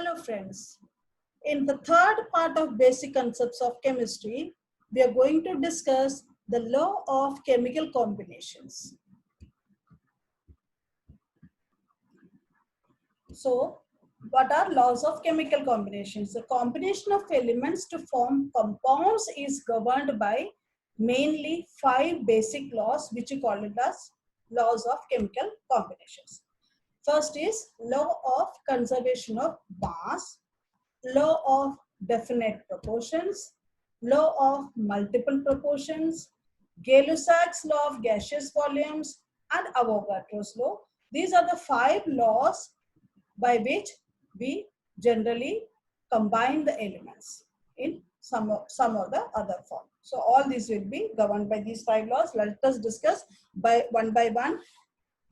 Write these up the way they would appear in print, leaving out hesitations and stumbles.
Hello friends. In the third part of basic concepts of chemistry, we are going to discuss the law of chemical combinations. So, what are laws of chemical combinations? The combination of elements to form compounds is governed by mainly 5 basic laws, which we call it as laws of chemical combinations. First is law of conservation of mass, law of definite proportions, law of multiple proportions, Gay-Lussac's law of gaseous volumes, and Avogadro's law. These are the 5 laws by which we generally combine the elements in some or the other form. So all these will be governed by these 5 laws. Let us discuss by one.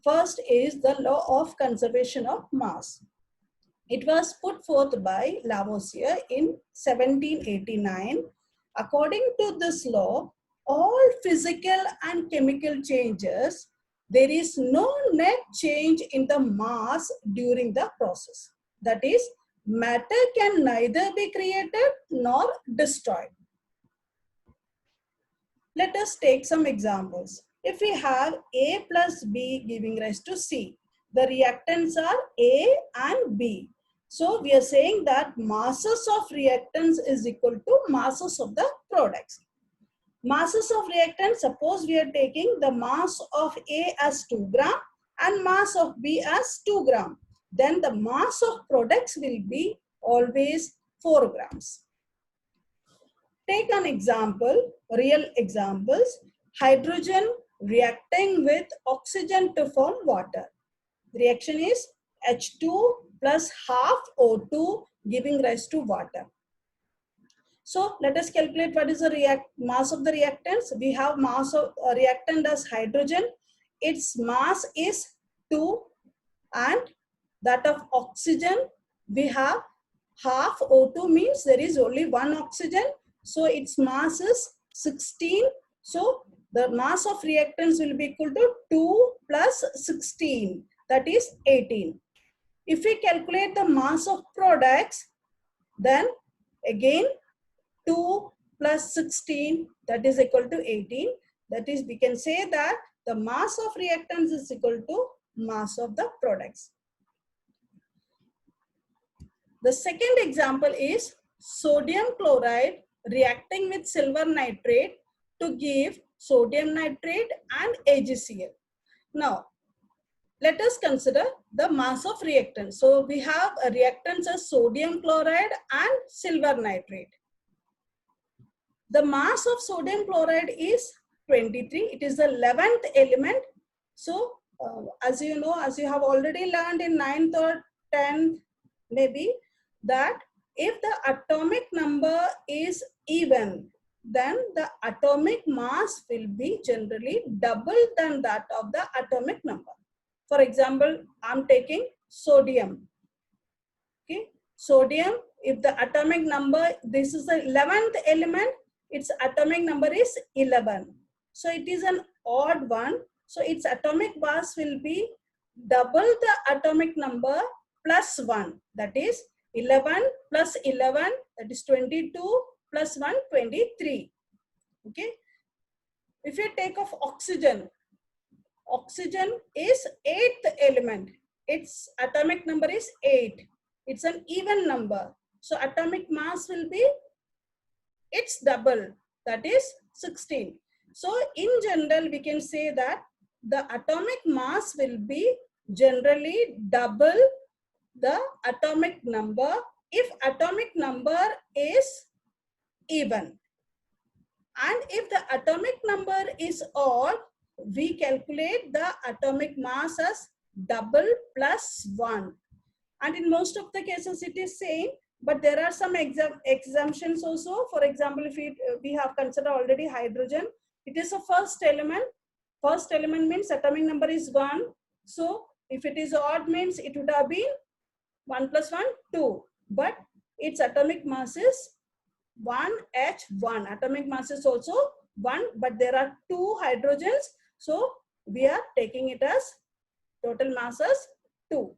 First is the law of conservation of mass. It was put forth by Lavoisier in 1789. According to this law, all physical and chemical changes, there is no net change in the mass during the process. That is, matter can neither be created nor destroyed. Let us take some examples. If we have A plus B giving rise to C, the reactants are A and B. So we are saying that masses of reactants is equal to masses of the products. Masses of reactants, suppose we are taking the mass of A as 2 gram and mass of B as 2 gram. Then the mass of products will be always 4 grams. Take an example, real examples. Hydrogen reacting with oxygen to form water. The reaction is H2 plus half O2 giving rise to water. So let us calculate what is the mass of the reactants. We have mass of reactant as hydrogen. Its mass is 2 and that of oxygen we have half O2 means there is only one oxygen. So its mass is 16. So the mass of reactants will be equal to 2 plus 16. That is 18. If we calculate the mass of products, then again 2 plus 16, that is equal to 18. That is, we can say that the mass of reactants is equal to mass of the products. The second example is sodium chloride reacting with silver nitrate to give sodium nitrate and AgCl. Now, let us consider the mass of reactants. So we have a reactants as sodium chloride and silver nitrate. The mass of sodium chloride is 23. It is the 11th element. So as you know, as you have already learned in 9th or 10th maybe, that if the atomic number is even, then the atomic mass will be generally double than that of the atomic number. For example, I'm taking sodium. Okay, sodium, if the atomic number, this is the 11th element, its atomic number is 11. So it is an odd one. So its atomic mass will be double the atomic number plus 1. That is 11 plus 11, that is 22 plus 1, 23. Okay. If you take of oxygen, oxygen is 8th element. Its atomic number is 8. It's an even number. So atomic mass will be its double, that is 16. So in general, we can say that the atomic mass will be generally double the atomic number if atomic number is even. And if the atomic number is odd, we calculate the atomic mass as double plus 1. And in most of the cases it is same, but there are some exemptions also. For example, if we have considered already hydrogen, it is a first element. First element means atomic number is 1. So if it is odd means it would have been 1 plus 1, 2. But its atomic mass is 1H1. Atomic mass is also 1, but there are 2 hydrogens. So we are taking it as total mass as 2.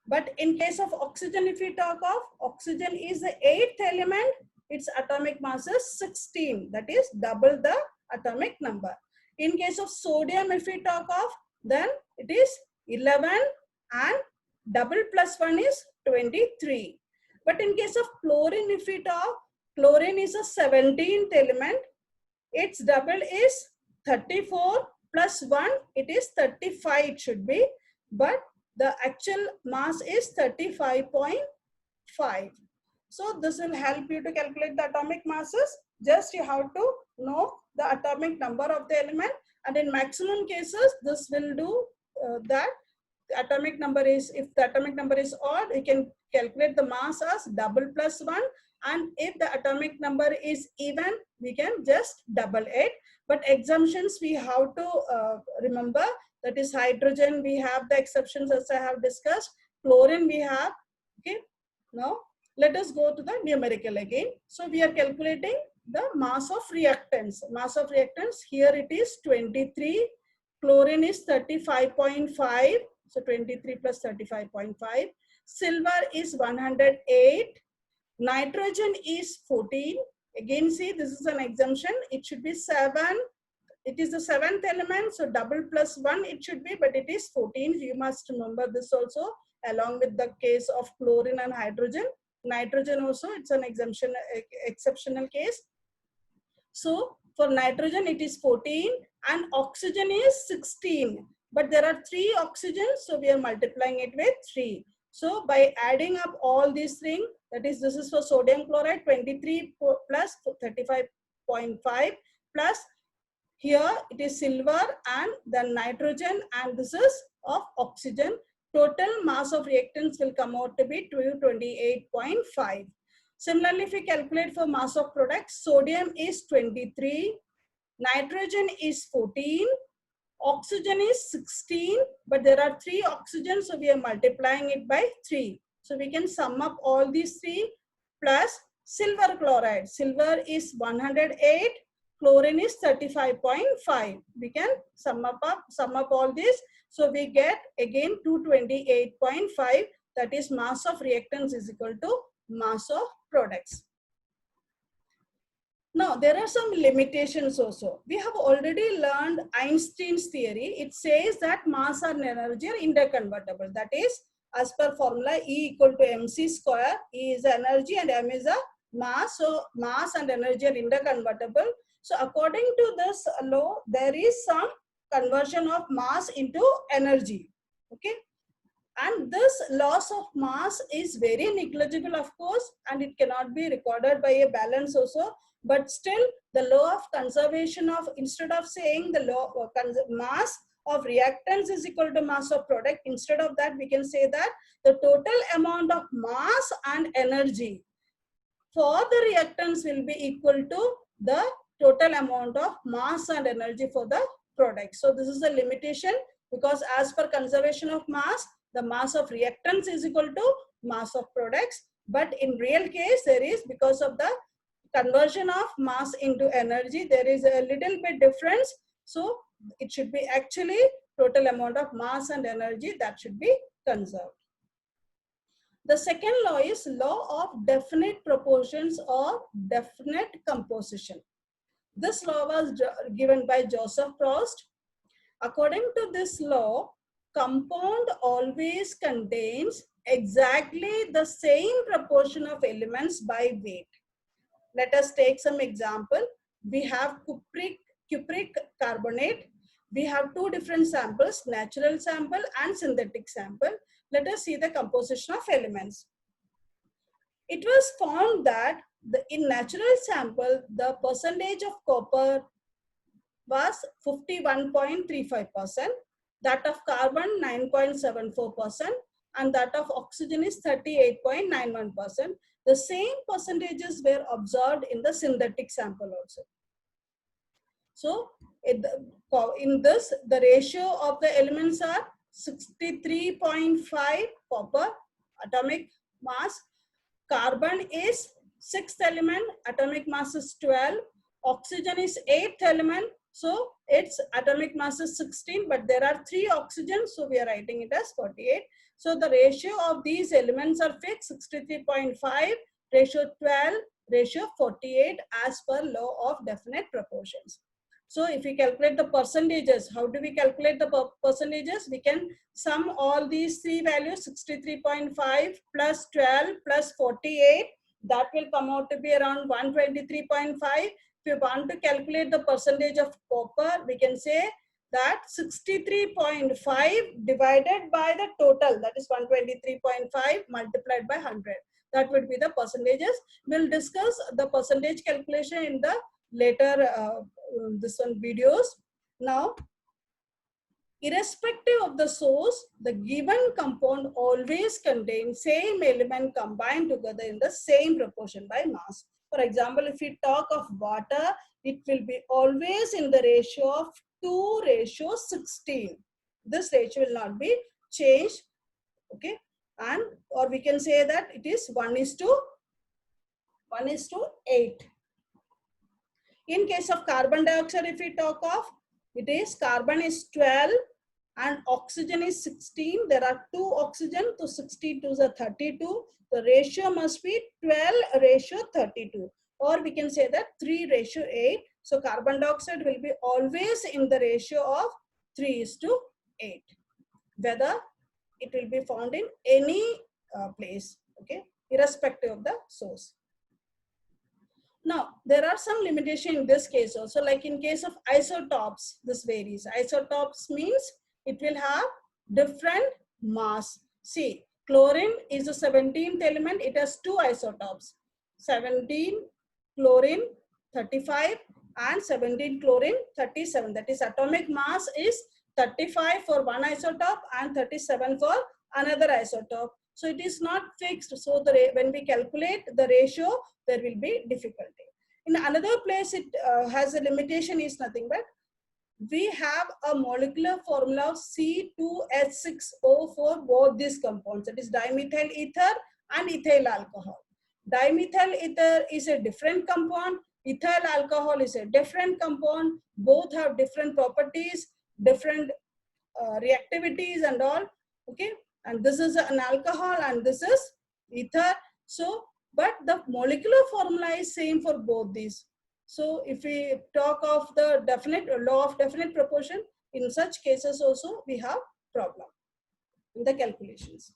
But in case of oxygen, if we talk of, oxygen is the 8th element, its atomic mass is 16, that is double the atomic number. In case of sodium, if we talk of, then it is 11 and double plus 1 is 23. But in case of chlorine, if we talk, chlorine is a 17th element, its double is 34 plus 1, it is 35 it should be, but the actual mass is 35.5. So this will help you to calculate the atomic masses. Just you have to know the atomic number of the element, and in maximum cases this will do that. Atomic number is, if the atomic number is odd, we can calculate the mass as double plus 1, and if the atomic number is even, we can just double it. But exemptions we have to remember, that is hydrogen we have the exceptions as I have discussed, chlorine we have. Okay, now let us go to the numerical again. So we are calculating the mass of reactants. Mass of reactants, here it is 23, chlorine is 35.5, so 23 plus 35.5, silver is 108, nitrogen is 14. Again, see, this is an exemption. It should be 7. It is the 7th element, so double plus 1 it should be, but it is 14. You must remember this also, along with the case of chlorine and hydrogen. Nitrogen also, it's an exemption, exceptional case. So for nitrogen it is 14 and oxygen is 16. But there are 3 oxygens, so we are multiplying it with 3. So by adding up all these things, that is, this is for sodium chloride, 23 plus 35.5 plus here it is silver and then nitrogen, and this is of oxygen. Total mass of reactants will come out to be 228.5. Similarly, if we calculate for mass of products, sodium is 23, nitrogen is 14, oxygen is 16, but there are 3 oxygens, so we are multiplying it by 3. So we can sum up all these 3 plus silver chloride. Silver is 108, chlorine is 35.5. We can sum up all this. So we get again 228.5, that is mass of reactants is equal to mass of products. Now, there are some limitations also. We have already learned Einstein's theory. It says that mass and energy are interconvertible. That is, as per formula, E equal to mc square. E is energy and m is a mass. So, mass and energy are interconvertible. So, according to this law, there is some conversion of mass into energy. Okay. And this loss of mass is very negligible, of course, and it cannot be recorded by a balance also. But still, the law of conservation of, instead of saying the law of mass of reactants is equal to mass of product, instead of that, we can say that the total amount of mass and energy for the reactants will be equal to the total amount of mass and energy for the product. So this is a limitation, because as per conservation of mass, the mass of reactants is equal to mass of products. But in real case, there is, because of the conversion of mass into energy, there is a little bit difference. So it should be actually total amount of mass and energy that should be conserved. The second law is law of definite proportions or definite composition. This law was given by Joseph Proust. According to this law, compound always contains exactly the same proportion of elements by weight. Let us take some example. We have cupric carbonate. We have 2 different samples, natural sample and synthetic sample. Let us see the composition of elements. It was found that in natural sample, the percentage of copper was 51.35%, that of carbon 9.74%, and that of oxygen is 38.91%. The same percentages were observed in the synthetic sample also. So in this, the ratio of the elements are 63.5 copper atomic mass, carbon is 6th element, atomic mass is 12, oxygen is 8th element, So its atomic mass is 16, but there are 3 oxygens, so we are writing it as 48. So the ratio of these elements are fixed, 63.5, ratio 12, ratio 48 as per law of definite proportions. So if we calculate the percentages, how do we calculate the percentages? We can sum all these 3 values, 63.5 plus 12 plus 48, that will come out to be around 123.5. If you want to calculate the percentage of copper, we can say that 63.5 divided by the total, that is 123.5 multiplied by 100. That would be the percentages. We'll discuss the percentage calculation in the later this one videos. Now, irrespective of the source, the given compound always contains same element combined together in the same proportion by mass. For example, if we talk of water, it will be always in the ratio of 2:16. This ratio will not be changed, okay? And or we can say that it is 1:8. In case of carbon dioxide, if we talk of, it is carbon is 12 and oxygen is 16. There are 2 oxygen, so 62 is 32. The ratio must be 12:32. Or we can say that 3:8. So carbon dioxide will be always in the ratio of 3:8. Whether it will be found in any place, okay, irrespective of the source. Now, there are some limitation in this case also, like in case of isotopes, this varies. Isotopes means it will have different mass. See, chlorine is the 17th element. It has 2 isotopes, 17 chlorine 35 and 17 chlorine 37. That is, atomic mass is 35 for one isotope and 37 for another isotope. So it is not fixed. So when we calculate the ratio, there will be difficulty. In another place, it has a limitation is nothing but we have a molecular formula of C2H6O for both these compounds. That is dimethyl ether and ethyl alcohol. Dimethyl ether is a different compound. Ethyl alcohol is a different compound. Both have different properties, different reactivities and all. Okay. And this is an alcohol and this is ether. So, but the molecular formula is same for both these. So if we talk of the definite law of definite proportion, in such cases also we have problem in the calculations.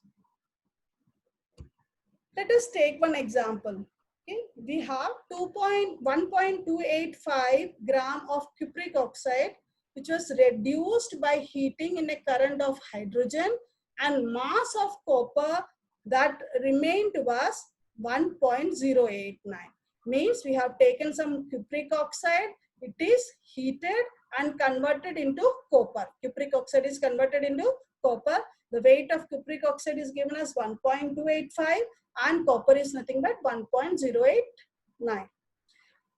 Let us take one example. Okay. We have 1.285 gram of cupric oxide, which was reduced by heating in a current of hydrogen, and mass of copper that remained was 1.089. Means we have taken some cupric oxide, it is heated and converted into copper. Cupric oxide is converted into copper. The weight of cupric oxide is given as 1.285 and copper is nothing but 1.089.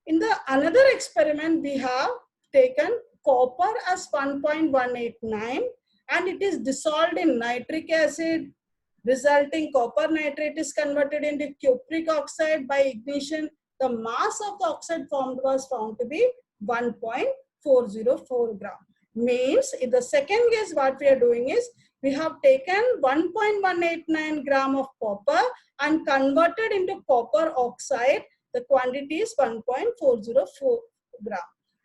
In the another experiment, we have taken copper as 1.189 and it is dissolved in nitric acid. Resulting copper nitrate is converted into cupric oxide by ignition. The mass of the oxide formed was found to be 1.404 gram. Means in the second case, what we are doing is we have taken 1.189 gram of copper and converted into copper oxide. The quantity is 1.404 gram.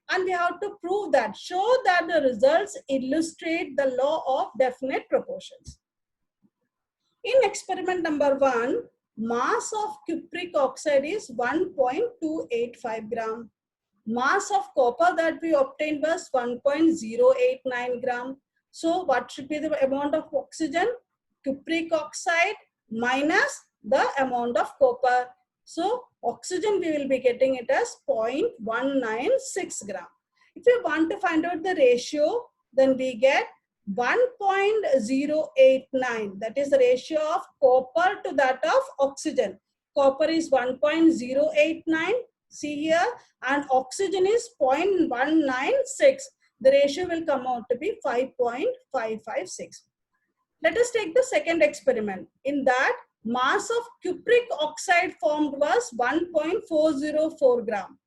And we have to prove that, show that the results illustrate the law of definite proportions. In experiment number 1, mass of cupric oxide is 1.285 gram. Mass of copper that we obtained was 1.089 gram. So what should be the amount of oxygen? Cupric oxide minus the amount of copper. So oxygen we will be getting it as 0.196 gram. If you want to find out the ratio, then we get 1.089. That is the ratio of copper to that of oxygen. Copper is 1.089. See here, and oxygen is 0.196. The ratio will come out to be 5.556. Let us take the second experiment. In that, mass of cupric oxide formed was 1.404 gram.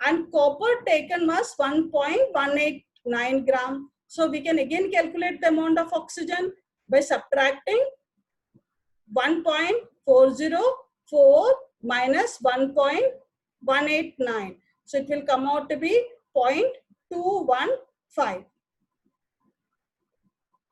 and copper taken was 1.189 gram. So we can again calculate the amount of oxygen by subtracting 1.404 minus 1.189. So it will come out to be 0.215.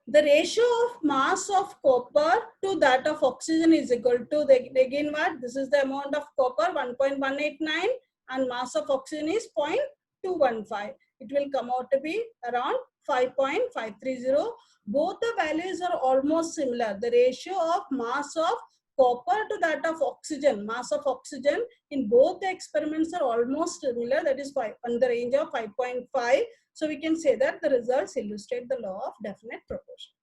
The ratio of mass of copper to that of oxygen is equal to, again what? This is the amount of copper 1.189 and mass of oxygen is 0.215. It will come out to be around 5.530. Both the values are almost similar. The ratio of mass of copper to that of oxygen, mass of oxygen in both the experiments are almost similar, that is on the range of 5.5. So we can say that the results illustrate the law of definite proportion.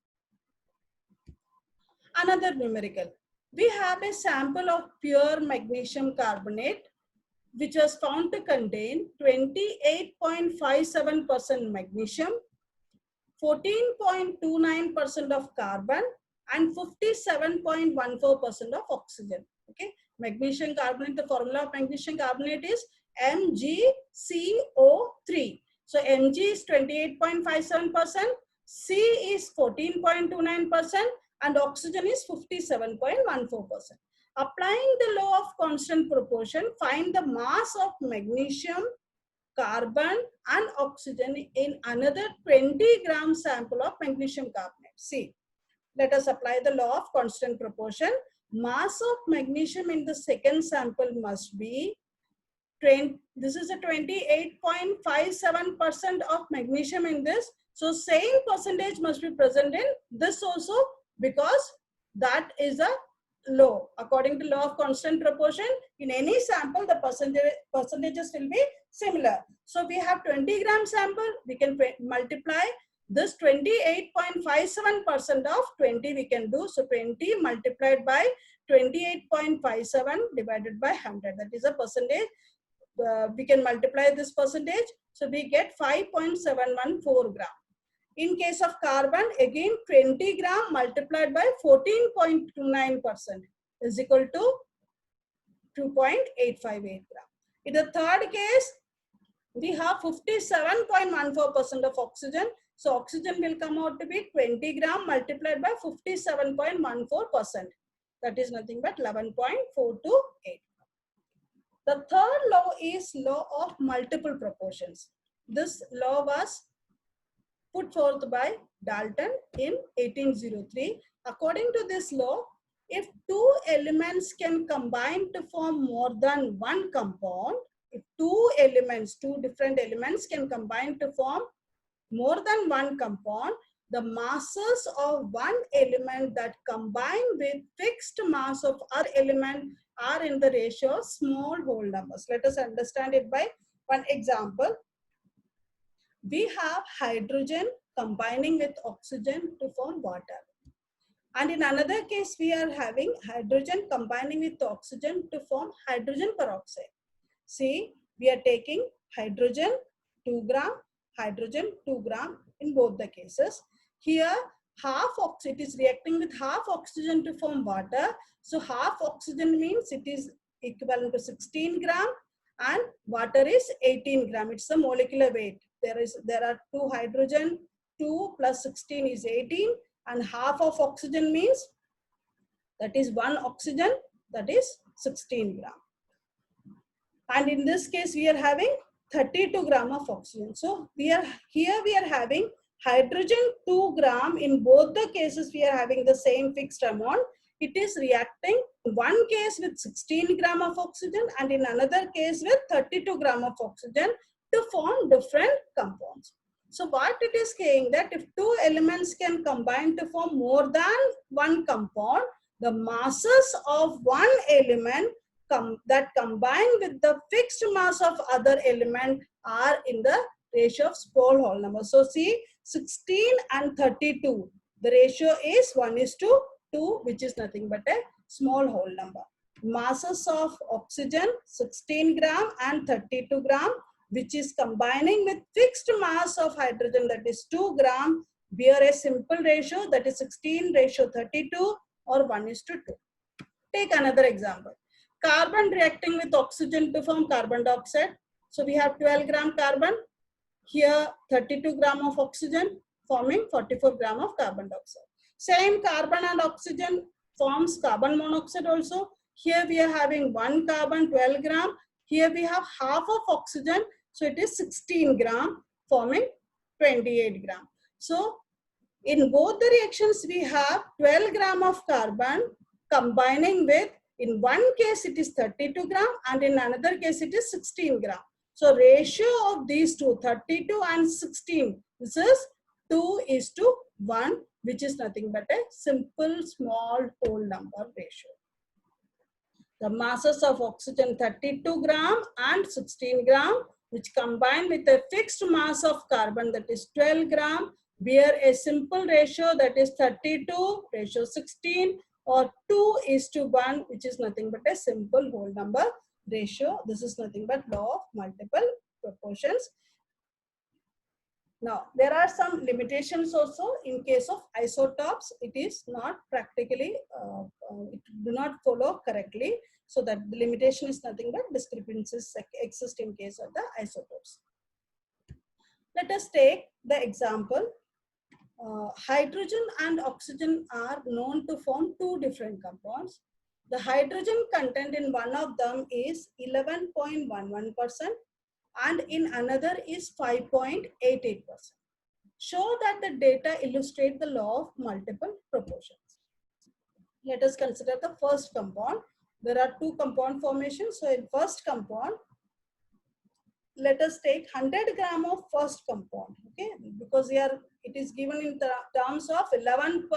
Another numerical. We have a sample of pure magnesium carbonate which was found to contain 28.57% magnesium, 14.29% of carbon and 57.14% of oxygen. Okay, magnesium carbonate, the formula of magnesium carbonate is MgCO3. So Mg is 28.57%, C is 14.29% and oxygen is 57.14%. Applying the law of constant proportion, find the mass of magnesium, carbon and oxygen in another 20 gram sample of magnesium carbonate. See, let us apply the law of constant proportion. Mass of magnesium in the second sample must be this is a 28.57% of magnesium in this. So same percentage must be present in this also, because that is a law. According to law of constant proportion, in any sample, the percentages will be similar. So we have 20 gram sample, we can multiply this 28.57% of 20 we can do. So 20 multiplied by 28.57 divided by 100. That is a percentage. We can multiply this percentage. So we get 5.714 gram. In case of carbon, again 20 gram multiplied by 14.29% is equal to 2.858 gram. In the third case, we have 57.14% of oxygen. So oxygen will come out to be 20 gram multiplied by 57.14%. That is nothing but 11.428. The third law is law of multiple proportions. This law was put forth by Dalton in 1803. According to this law, if two elements can combine to form more than one compound, if two different elements can combine to form more than one compound, the masses of one element that combine with fixed mass of other element are in the ratio of small whole numbers. Let us understand it by one example. We have hydrogen combining with oxygen to form water. And in another case, we are having hydrogen combining with oxygen to form hydrogen peroxide. See, we are taking hydrogen 2 gram, hydrogen 2 gram in both the cases. Here, it is reacting with half oxygen to form water. So half oxygen means it is equivalent to 16 gram and water is 18 gram. It's the molecular weight. There are 2 hydrogen, 2 plus 16 is 18, and half of oxygen means that is 1 oxygen, that is 16 gram. And in this case, we are having 32 gram of oxygen. So we are having hydrogen 2 gram. In both the cases, we are having the same fixed amount. It is reacting in one case with 16 gram of oxygen and in another case with 32 gram of oxygen to form different compounds. So what it is saying that if two elements can combine to form more than one compound, the masses of one element that combine with the fixed mass of other element are in the ratio of small whole number. So see, 16 and 32, the ratio is 1:2, which is nothing but a small whole number. Masses of oxygen 16 gram and 32 gram, which is combining with fixed mass of hydrogen, that is 2 gram, bear a simple ratio, that is 16:32 or 1:2. Take another example. Carbon reacting with oxygen to form carbon dioxide. So we have 12 gram carbon, here 32 gram of oxygen forming 44 gram of carbon dioxide. Same carbon and oxygen forms carbon monoxide also. Here we are having 1 carbon, 12 gram. Here we have half of oxygen, so it is 16 gram forming 28 gram. So in both the reactions we have 12 gram of carbon combining with, in one case it is 32 gram and in another case it is 16 gram. So ratio of these two, 32 and 16, this is 2:1, which is nothing but a simple small whole number ratio. The masses of oxygen 32 gram and 16 gram, which combine with a fixed mass of carbon, that is 12 gram, bear a simple ratio, that is 32 ratio 16, or 2:1, which is nothing but a simple whole number ratio. This is nothing but law of multiple proportions. Now, there are some limitations also in case of isotopes. It is not practically, it do not follow correctly. So that the limitation is nothing but discrepancies exist in case of the isotopes. Let us take the example. Hydrogen and oxygen are known to form two different compounds. The hydrogen content in one of them is 11.11%. and in another is 5.88%. Show that the data illustrate the law of multiple proportions. Let us consider the first compound. There are two compound formations. So in first compound, let us take 100 gram of first compound, okay? Because here it is given in the terms of 11%,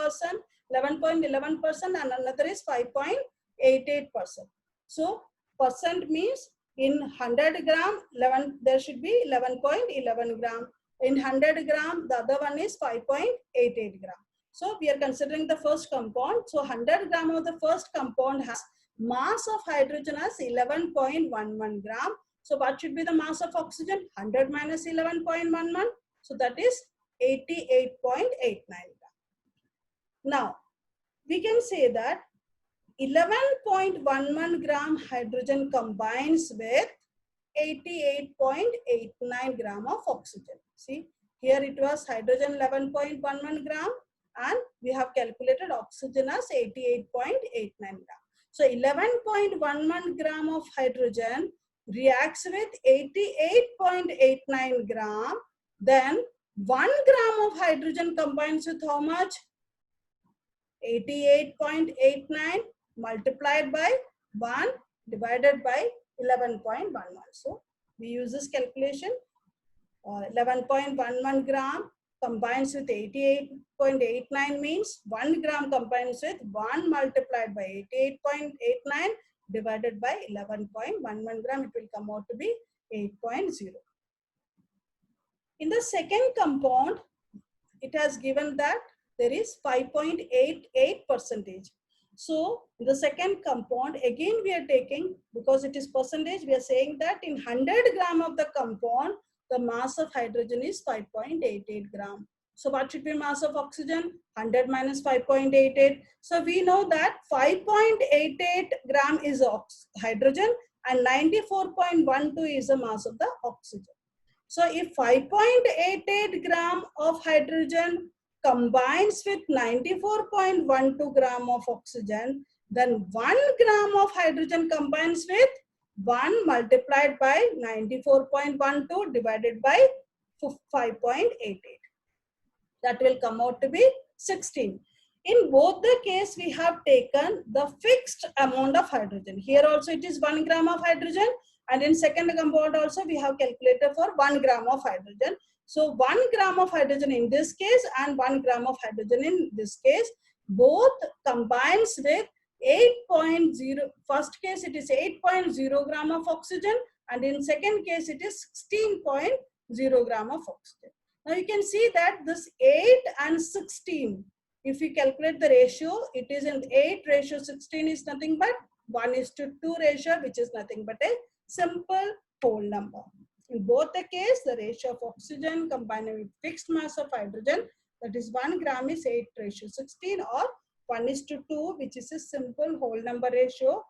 11.11%, and another is 5.88%. So percent means in 100 gram, there should be 11.11 gram. In 100 gram, the other one is 5.88 gram. So we are considering the first compound. So 100 gram of the first compound has mass of hydrogen as 11.11 gram. So what should be the mass of oxygen? 100 minus 11.11. So that is 88.89 gram. Now, we can say that 11.11 gram hydrogen combines with 88.89 gram of oxygen. See, here it was hydrogen 11.11 gram and we have calculated oxygen as 88.89 gram. So 11.11 gram of hydrogen reacts with 88.89 gram. Then 1 gram of hydrogen combines with how much? 88.89 multiplied by 1 divided by 11.11. So we use this calculation. 11.11 gram combines with 88.89 means 1 gram combines with 1 multiplied by 88.89 divided by 11.11 gram. It will come out to be 8.0. In the second compound, it has given that there is 5.88%. So in the second compound, again we are taking, because it is percentage, we are saying that in 100 gram of the compound, the mass of hydrogen is 5.88 gram. So what should be mass of oxygen? 100 minus 5.88. So we know that 5.88 gram is hydrogen and 94.12 is the mass of the oxygen. So if 5.88 gram of hydrogen combines with 94.12 gram of oxygen, then 1 gram of hydrogen combines with 1 multiplied by 94.12 divided by 5.88. That will come out to be 16. In both the case, we have taken the fixed amount of hydrogen. Here also it is 1 gram of hydrogen, and in second compound also we have calculated for 1 gram of hydrogen. So 1 gram of hydrogen in this case and 1 gram of hydrogen in this case, both combines with 8.0. First case it is 8.0 gram of oxygen, and in second case it is 16.0 gram of oxygen. Now you can see that this 8 and 16, if we calculate the ratio, it is in 8 ratio 16 is nothing but 1:2 ratio, which is nothing but a simple whole number. In both the case, the ratio of oxygen combined with fixed mass of hydrogen, that is 1 gram is 8 ratio 16 or 1:2, which is a simple whole number ratio.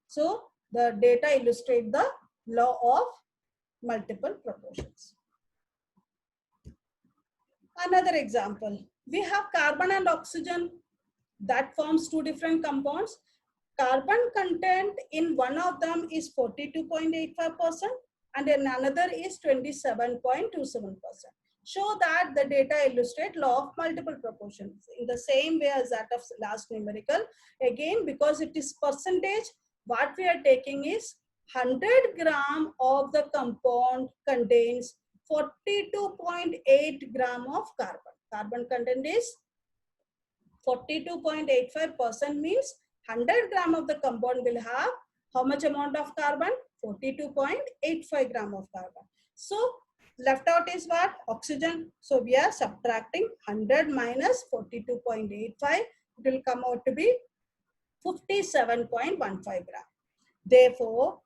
So the data illustrate the law of multiple proportions. Another example, we have carbon and oxygen that forms two different compounds. Carbon content in one of them is 42.85% and in another is 27.27%. Show that the data illustrate law of multiple proportions in the same way as that of last numerical. Again, because it is percentage, what we are taking is 100 gram of the compound contains 42.8 gram of carbon. Carbon content is 42.85%, means 100 gram of the compound will have how much amount of carbon? 42.85 gram of carbon. So left out is what? Oxygen. So we are subtracting 100 minus 42.85. It will come out to be 57.15 gram. Therefore,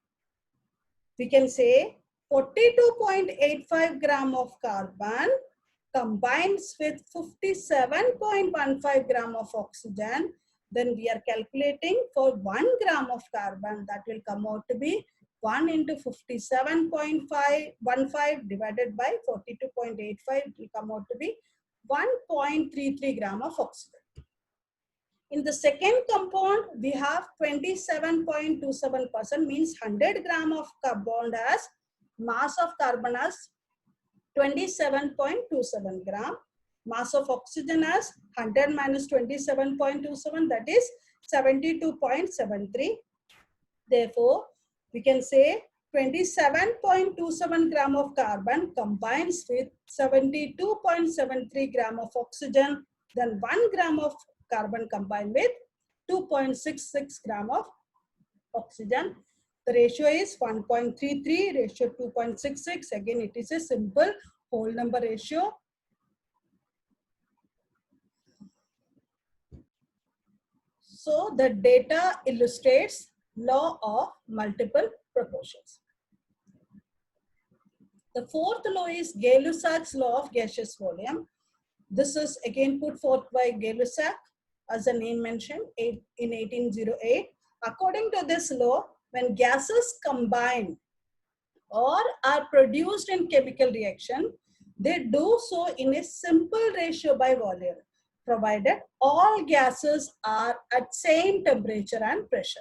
we can say 42.85 gram of carbon combines with 57.15 gram of oxygen. Then we are calculating for 1 gram of carbon, that will come out to be 1 into 57.15 divided by 42.85 will come out to be 1.33 gram of oxygen. In the second compound, we have 27.27%, means 100 gram of carbon has mass of carbon as 27.27 gram. Mass of oxygen as 100 minus 27.27, that is 72.73. Therefore, we can say 27.27 gram of carbon combines with 72.73 gram of oxygen. Then 1 gram of carbon combined with 2.66 gram of oxygen. The ratio is 1.33, ratio 2.66. Again, it is a simple whole number ratio. So the data illustrates law of multiple proportions. The fourth law is Gay-Lussac's law of gaseous volume. This is again put forth by Gay-Lussac, as the name mentioned, in 1808. According to this law, when gases combine or are produced in chemical reaction, they do so in a simple ratio by volume, provided all gases are at same temperature and pressure.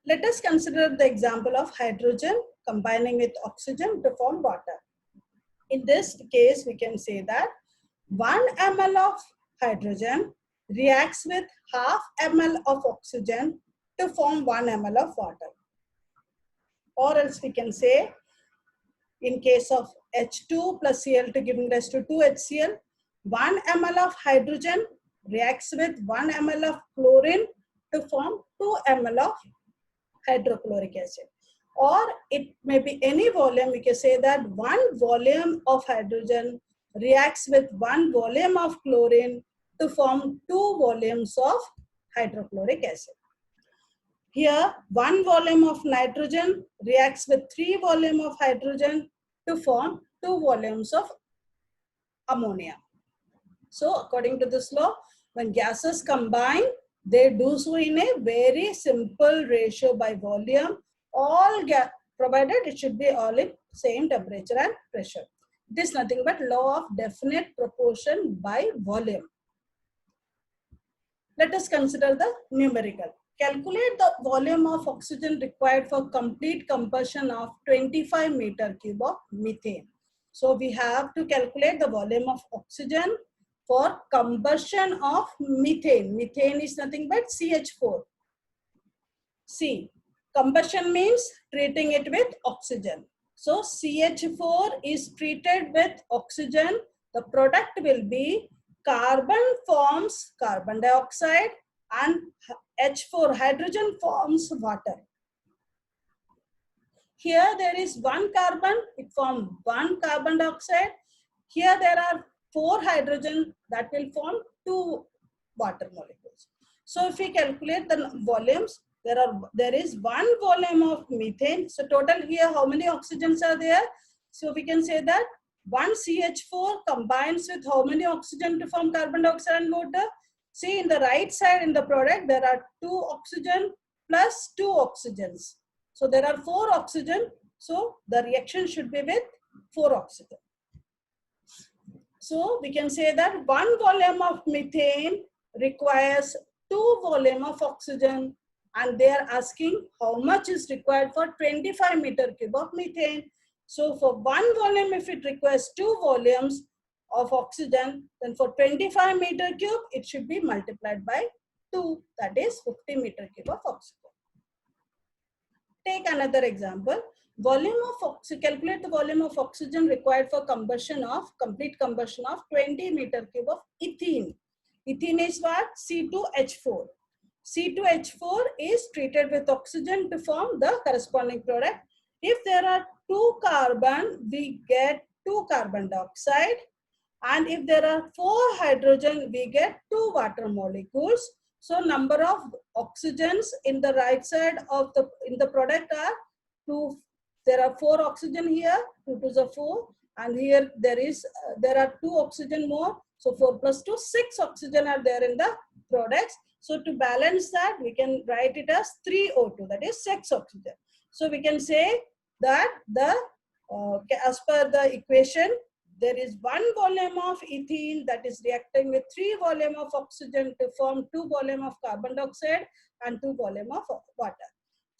Let us consider the example of hydrogen combining with oxygen to form water. In this case, we can say that 1 ml of hydrogen reacts with half ml of oxygen to form 1 ml of water. Or else we can say, in case of H2 plus Cl2 giving rise to 2HCl, 1 ml of hydrogen reacts with 1 ml of chlorine to form 2 ml of hydrochloric acid. Or it may be any volume. We can say that 1 volume of hydrogen reacts with 1 volume of chlorine to form 2 volumes of hydrochloric acid. Here, 1 volume of nitrogen reacts with 3 volumes of hydrogen to form 2 volumes of ammonia. So, according to this law, when gases combine, they do so in a very simple ratio by volume. All gas, provided it should be all in same temperature and pressure. It is nothing but law of definite proportion by volume. Let us consider the numerical. Calculate the volume of oxygen required for complete combustion of 25 meter cube of methane. So we have to calculate the volume of oxygen for combustion of methane. Methane is nothing but CH4. C. Combustion means treating it with oxygen. So CH4 is treated with oxygen. The product will be carbon forms carbon dioxide and H4 hydrogen forms water. Here there is 1 carbon, it forms 1 carbon dioxide. Here there are 4 hydrogen, that will form 2 water molecules. So if we calculate the volumes, there is 1 volume of methane. So total here how many oxygens are there? So we can say that 1 CH4 combines with how many oxygen to form carbon dioxide and water? See, in the right side in the product, there are 2 oxygen plus 2 oxygens. So there are 4 oxygen So the reaction should be with 4 oxygen. So we can say that 1 volume of methane requires 2 volume of oxygen, and they are asking how much is required for 25 meter cube of methane. So for 1 volume, if it requires 2 volumes of oxygen, then for 25 meter cube, it should be multiplied by 2, that is 50 meter cube of oxygen. Take another example. Volume of oxygen, calculate the volume of oxygen required for combustion of, complete combustion of 20 meter cube of ethene. Ethene is what? C2H4. C2H4 is treated with oxygen to form the corresponding product. If there are 2 carbon, we get 2 carbon dioxide. And if there are 4 hydrogen, we get 2 water molecules. So number of oxygens in the right side of the, in the product are 2. There are 4 oxygen here, 2 to the 4, and here there are 2 oxygen more. So 4 plus 2, 6 oxygen are there in the products. So to balance that, we can write it as 3O2, that is 6 oxygen. So we can say that the as per the equation, there is 1 volume of ethene that is reacting with 3 volume of oxygen to form 2 volume of carbon dioxide and 2 volume of water.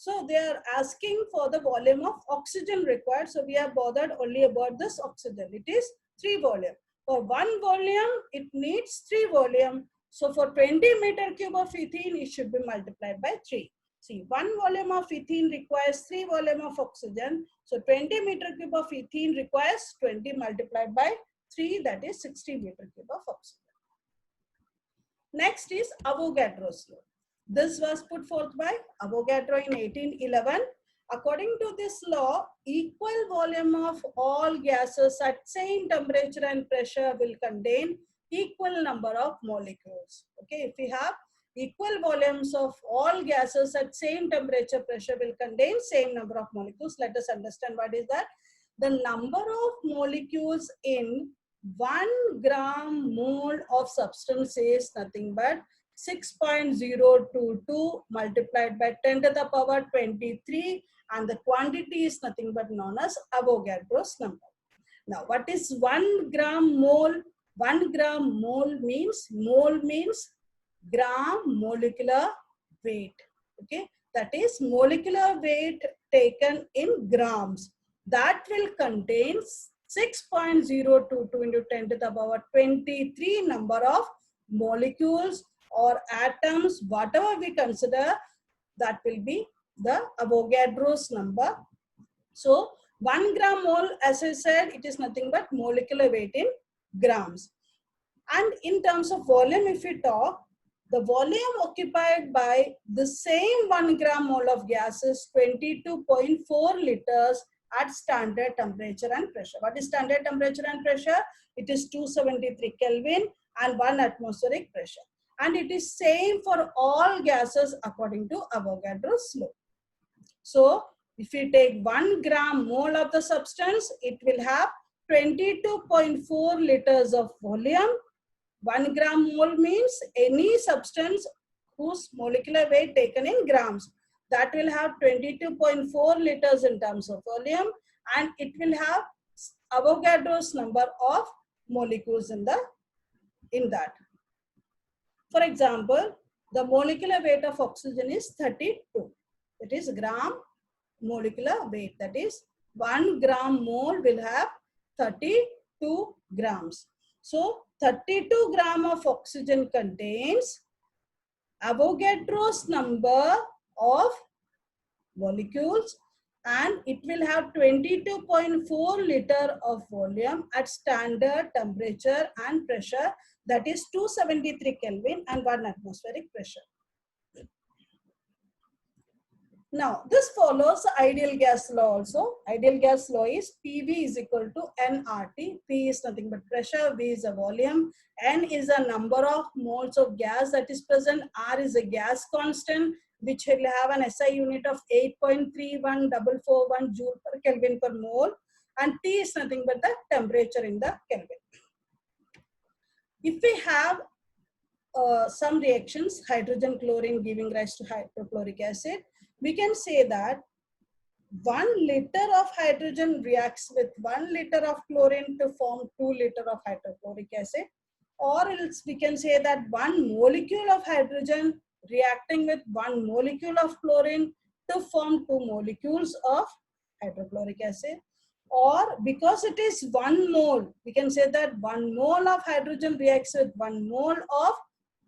So they are asking for the volume of oxygen required. So we are bothered only about this oxygen. It is 3 volume. For 1 volume, it needs 3 volume. So for 20 meter cube of ethene, it should be multiplied by 3. See, 1 volume of ethene requires 3 volume of oxygen. So 20 meter cube of ethene requires 20 multiplied by 3, that is 60 meter cube of oxygen. Next is Avogadro's law. This was put forth by Avogadro in 1811. According to this law, equal volume of all gases at same temperature and pressure will contain equal number of molecules. Okay, if we have equal volumes of all gases at same temperature pressure will contain same number of molecules. Let us understand what is that. The number of molecules in 1 gram mole of substance is nothing but 6.022 multiplied by 10 to the power 23, and the quantity is nothing but known as Avogadro's number. Now, what is 1 gram mole? 1 gram mole means gram molecular weight. Okay, that is molecular weight taken in grams. That will contain 6.022 into 10 to the power 23 number of molecules or atoms, whatever we consider, that will be the Avogadro's number. So 1 gram mole, as I said, it is nothing but molecular weight in grams. And in terms of volume, if we talk, the volume occupied by the same 1 gram mole of gas is 22.4 liters at standard temperature and pressure. What is standard temperature and pressure? It is 273 Kelvin and 1 atmospheric pressure. And it is same for all gases according to Avogadro's law. So if we take 1 gram mole of the substance, it will have 22.4 liters of volume. 1 gram mole means any substance whose molecular weight taken in grams. That will have 22.4 liters in terms of volume, and it will have Avogadro's number of molecules in that. For example, the molecular weight of oxygen is 32. That is gram molecular weight. That is 1 gram mole will have 32 grams. So 32 gram of oxygen contains Avogadro's number of molecules, and it will have 22.4 liter of volume at standard temperature and pressure, that is 273 Kelvin and 1 atmospheric pressure. Now, this follows the ideal gas law also. Ideal gas law is PV is equal to nRT. P is nothing but pressure, V is a volume, N is a number of moles of gas that is present, R is a gas constant, which will have an SI unit of 8.31441 joule per Kelvin per mole, and T is nothing but the temperature in the Kelvin. If we have some reactions, hydrogen chlorine giving rise to hydrochloric acid, we can say that 1 liter of hydrogen reacts with 1 liter of chlorine to form 2 liter of hydrochloric acid. Or else we can say that 1 molecule of hydrogen reacting with 1 molecule of chlorine to form 2 molecules of hydrochloric acid. Or because it is 1 mole, we can say that 1 mole of hydrogen reacts with 1 mole of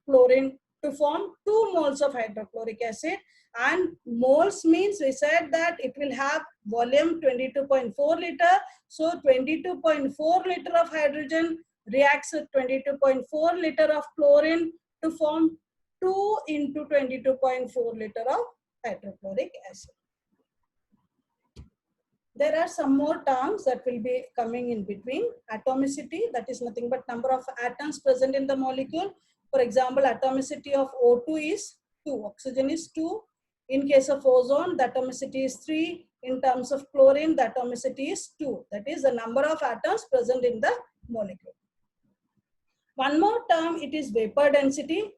chlorine to form 2 moles of hydrochloric acid. And moles means we said that it will have volume 22.4 liter. So 22.4 liter of hydrogen reacts with 22.4 liter of chlorine to form 2 into 22.4 liter of hydrochloric acid. There are some more terms that will be coming in between. Atomicity, that is nothing but number of atoms present in the molecule. For example, atomicity of O2 is 2, oxygen is 2. In case of ozone, the atomicity is 3. In terms of chlorine, the atomicity is 2. That is the number of atoms present in the molecule. One more term, it is vapor density.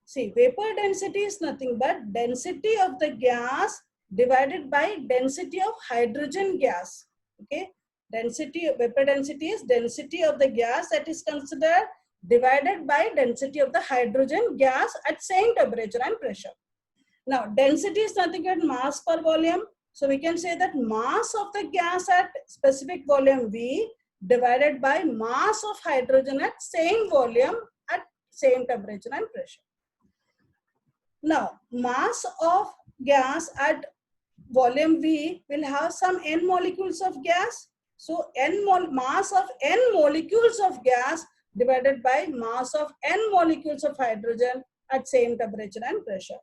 See, vapor density is nothing but density of the gas divided by density of hydrogen gas. Okay, density, vapor density is density of the gas that is considered divided by density of the hydrogen gas at same temperature and pressure. Now, density is nothing but mass per volume. So we can say that mass of the gas at specific volume V divided by mass of hydrogen at same volume at same temperature and pressure. Now, mass of gas at volume V will have some n molecules of gas. So, mass of n molecules of gas divided by mass of n molecules of hydrogen at same temperature and pressure.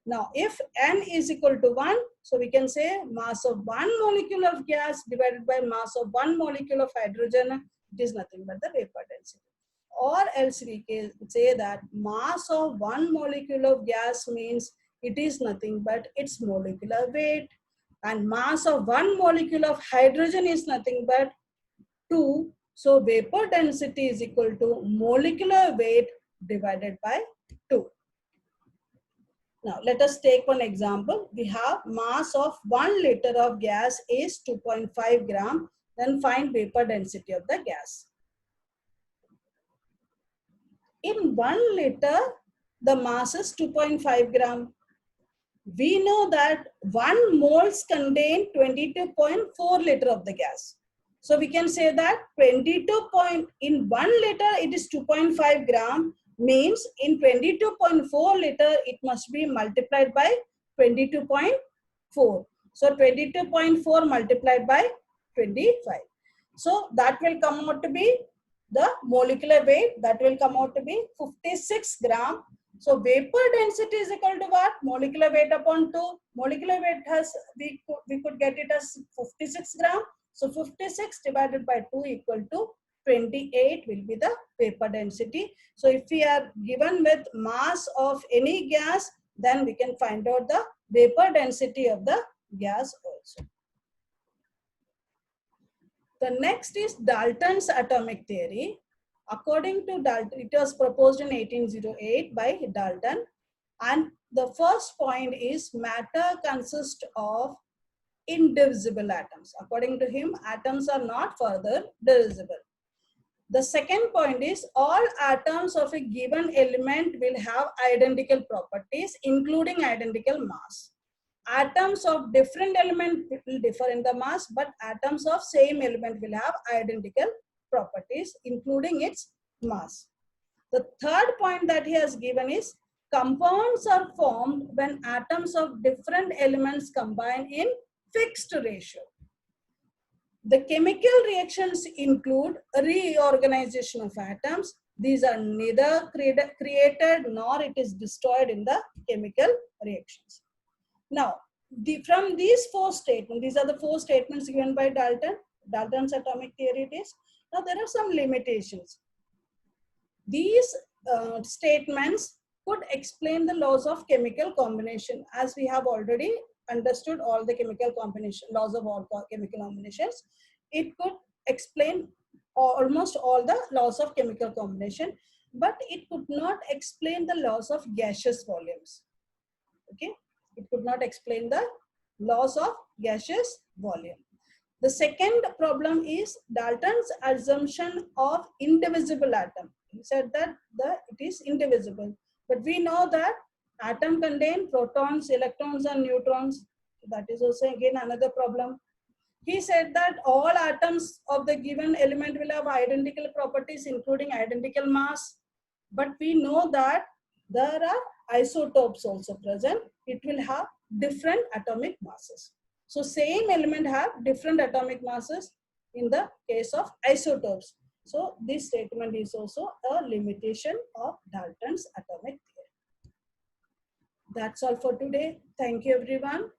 Now, if n is equal to 1, so we can say mass of 1 molecule of gas divided by mass of 1 molecule of hydrogen, it is nothing but the vapor density. Or else we can say that mass of 1 molecule of gas means it is nothing but its molecular weight, and mass of 1 molecule of hydrogen is nothing but 2. So vapor density is equal to molecular weight divided by 2. Now let us take one example. We have mass of 1 liter of gas is 2.5 gram. Then find vapor density of the gas. In 1 liter, the mass is 2.5 gram. We know that 1 moles contain 22.4 liter of the gas. So we can say that in 1 liter it is 2.5 gram, means in 22.4 liter it must be multiplied by 22.4. So 22.4 multiplied by 25. So that will come out to be the molecular weight, that will come out to be 56 gram. So vapor density is equal to what? Molecular weight upon 2. Molecular weight has, we could get it as 56 gram. So 56 divided by 2 equal to 28 will be the vapor density. So if we are given with mass of any gas, then we can find out the vapor density of the gas also. The next is Dalton's atomic theory. According to Dalton, it was proposed in 1808 by Dalton. And the first point is matter consists of indivisible atoms. According to him, atoms are not further divisible. The second point is all atoms of a given element will have identical properties, including identical mass. Atoms of different element will differ in the mass, but atoms of same element will have identical properties, including its mass. The third point that he has given is compounds are formed when atoms of different elements combine in fixed ratio. The chemical reactions include reorganization of atoms. These are neither created nor it is destroyed in the chemical reactions. Now, from these 4 statements, these are the 4 statements given by Dalton. Dalton's atomic theory it is. Now, there are some limitations. These statements could explain the laws of chemical combination, as we have already understood all the chemical combination, laws of all chemical combinations. It could explain almost all the laws of chemical combination, but it could not explain the laws of gaseous volumes. Okay, it could not explain the loss of gaseous volume. The second problem is Dalton's assumption of indivisible atom. He said that it is indivisible, but we know that atom contain protons, electrons, and neutrons. That is also again another problem. He said that all atoms of the given element will have identical properties, including identical mass. But we know that there are isotopes also present. It will have different atomic masses. So same element have different atomic masses in the case of isotopes. So this statement is also a limitation of Dalton's atomic theory. That's all for today. Thank you, everyone.